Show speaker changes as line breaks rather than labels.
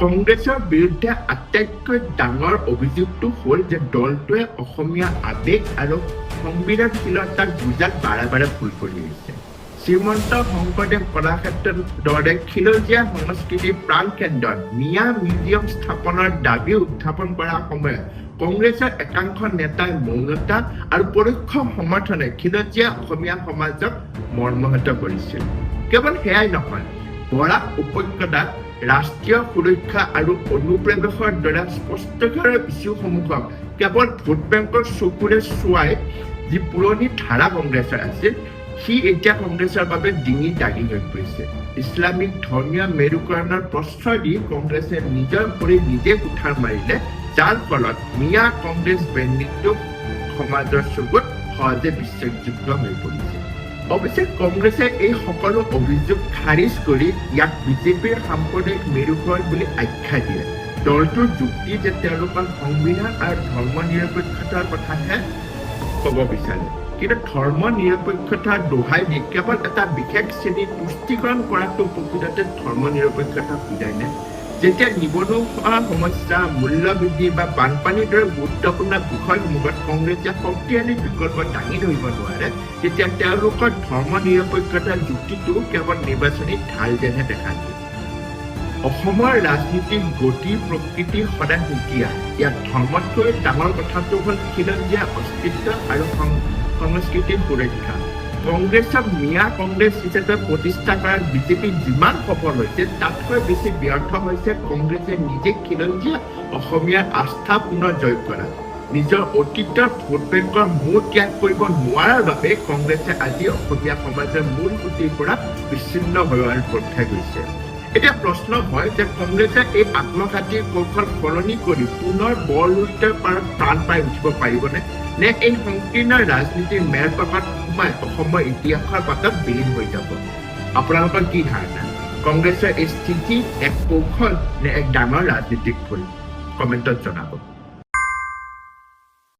কংগ্ৰেছৰ বিৰুদ্ধে আটাইতকৈ ডাঙৰ অভিযোগটো হ'ল যে দলটোৱে অসমীয়া আৱেগ আৰু সংবেদনশীলতাৰ বুজাত বাৰে বাৰে ভুল কৰি আহিছে। শ্ৰীমন্ত শংকৰদেৱ কলাক্ষেত্ৰৰ দৰে খিলঞ্জীয়া সংস্কৃতিৰ প্ৰাণকেন্দ্ৰত মিয়া মিউজিয়াম স্থাপনৰ দাবী উত্থাপন কৰাৰ সময়ত কংগ্ৰেছৰ একাংশ নেতাৰ মৌনতা আৰু পৰোক্ষ সমৰ্থনে খিলঞ্জীয়া অসমীয়া সমাজক মৰ্মাহত কৰিছিল। কেৱল সেয়াই নহয়, বৰাক উপত্যকাত ৰাষ্ট্ৰীয় সুৰক্ষা আৰু অনুপ্ৰৱেশৰ দৰে স্পষ্টকাৰৰ ইছ্যুসমূহক কেৱল ভোট বেংকৰ চকুৰে চোৱাই যি পুৰণি ধাৰা কংগ্ৰেছৰ আছিল, সি এতিয়া কংগ্ৰেছৰ বাবে ডিঙি দাগি হৈ পৰিছে। ইছলামিক ধৰ্মীয় মেৰুকৰণৰ প্ৰশ্ৰয় দি কংগ্ৰেছে নিজৰ ভৰি নিজে কুঠাৰ মাৰিলে, যাৰ ফলত মিয়া কংগ্ৰেছ ব্ৰেণ্ডিংটো সমাজৰ চকুত সহজে বিশ্বাসযোগ্য হৈ পৰিছে। অৱশ্যে কংগ্ৰেছে এই সকলো অভিযোগ খাৰিজ কৰি ইয়াক বিজেপিৰ সাম্প্ৰদায়িক মেৰুকৰণ বুলি আখ্যা দিয়ে। দলটোৰ যুক্তি যে তেওঁলোকৰ সংবিধান আৰু ধৰ্ম নিৰপেক্ষতাৰ কথাহে ক'ব বিচাৰে, কিন্তু ধৰ্ম নিৰপেক্ষতাৰ দোহাই দি কেৱল এটা বিশেষ শ্ৰেণীৰ তুষ্টিকৰণ কৰাটো প্ৰকৃততে ধৰ্ম নিৰপেক্ষতা বুজায় নে? যেতিয়া নিবনুৱা সমস্যা, মূল্যবৃদ্ধি বা বানপানীৰ দৰে গুৰুত্বপূৰ্ণ বিষয়সমূহত কংগ্ৰেছে শক্তিশালী বিকল্প দাঙি ধৰিব নোৱাৰে, তেতিয়া তেওঁলোকৰ ধৰ্ম নিৰপেক্ষতাৰ যুক্তিটো কেৱল নিৰ্বাচনী ঢাল যেনহে দেখা দিয়ে। অসমৰ ৰাজনীতিৰ গতি প্ৰকৃতি সদায় সুকীয়া। ইয়াত ধৰ্মতকৈ ডাঙৰ কথাটো হ'ল খিলঞ্জীয়া অস্তিত্ব আৰু সংস্কৃতিৰ সুৰক্ষা। কংগ্ৰেছক মিয়া কংগ্ৰেছ হিচাপে প্ৰতিষ্ঠা কৰাত বিজেপি যিমান সফল হৈছে, তাতকৈ বেছি ব্যৰ্থ হৈছে কংগ্ৰেছে নিজে খিলঞ্জীয়া অসমীয়াৰ আস্থা পুনৰ জয় কৰা। নিজৰ অতীতৰ ভোট বেংকৰ মূৰ ত্যাগ কৰিব নোৱাৰাৰ বাবে কংগ্ৰেছে আজি অসমীয়া সমাজৰ মূল সুঁতিৰ পৰা বিচ্ছিন্ন হোৱাৰ পথে গৈছে। এতিয়া প্ৰশ্ন হয় যে কংগ্ৰেছে এই আত্মঘাতীৰ কৌশল সলনি কৰি পুনৰ বৰলুইতৰ পাৰত প্ৰাণ পাই উঠিব পাৰিবনে, নে এই সংকীৰ্ণ ৰাজনীতিৰ মেৰ পাকত সোমাই অসমৰ ইতিহাসৰ পাতত বিলীন হৈ যাব? আপোনালোকৰ কি ধাৰণা? কংগ্ৰেছৰ এই স্থিতি এক কৌশল নে এক ডাঙৰ ৰাজনীতিক ভুল? কমেণ্টত জনাব।